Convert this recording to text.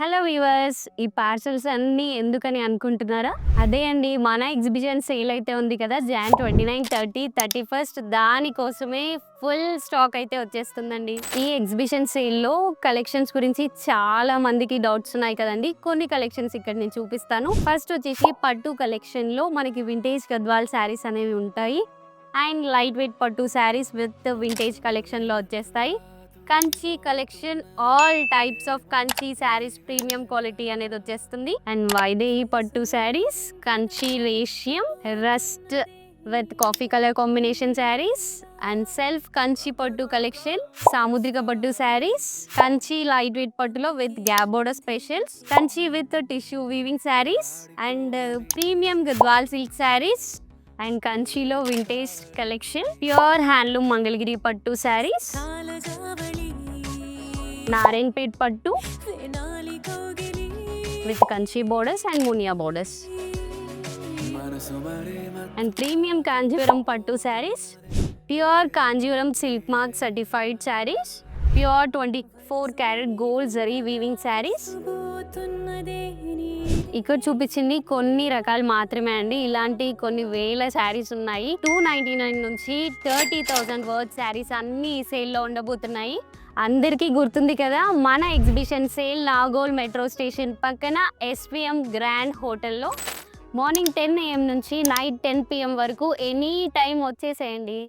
Hello viewers, ఈ parcels అన్నీ ఎందుకని అనుకుంటున్నారా? అదే అండి, మన ఎగ్జిబిషన్ సేల్ అయితే ఉంది కదా, జాన్ 29, 30, 31 దానికోసమే ఫుల్ స్టాక్ అయితే వచ్చేస్తుందండి. ఈ ఎగ్జిబిషన్ సేల్లో కలెక్షన్స్ గురించి చాలా మందికి డౌట్స్ ఉన్నాయి కదండి. కొన్ని కలెక్షన్స్ ఇక్కడ నేను చూపిస్తాను. ఫస్ట్ వచ్చేసి పట్టు కలెక్షన్ లో మనకి వింటేజ్ గద్వాల్ శారీస్ అనేవి ఉంటాయి. అండ్ లైట్ వెయిట్ పట్టు శారీస్ విత్ వింటేజ్ కలెక్షన్ లో వచ్చేస్తాయి. Kanchi collection, all types of Kanchi sarees premium quality అనేది వచ్చేస్తుంది. అండ్ వైదేహి పట్టు శారీస్, కంచి రేషియం, rust with coffee colour combination sarees, and self Kanchi pattu collection, Samudrika pattu sarees, Kanchi light weight పట్టులో with gap border specials, Kanchi with tissue weaving sarees, and premium Gadwal silk sarees, and కంచిలో vintage collection, pure handloom Mangalagiri pattu sarees, Narayanpet pattu with Kanchi borders and Muniya borders, and premium Kanjeevaram పట్టు saris, pure Kanjeevaram silk mark certified saris, pure 24 carat gold zari weaving saris. ఇక్కడ చూపించింది కొన్ని రకాలు మాత్రమే అండి. ఇలాంటి కొన్ని వేల శారీస్ ఉన్నాయి. 299 నుంచి 30,000 వర్త్ శారీస్ అన్ని ఈ సేల్లో ఉండబోతున్నాయి. అందరికీ గుర్తుంది కదా, మన exhibition sale Nagole metro station పక్కన SVM గ్రాండ్ హోటల్లో మార్నింగ్ 10 AM నుంచి నైట్ 10 PM వరకు ఎనీ టైం వచ్చేసేయండి.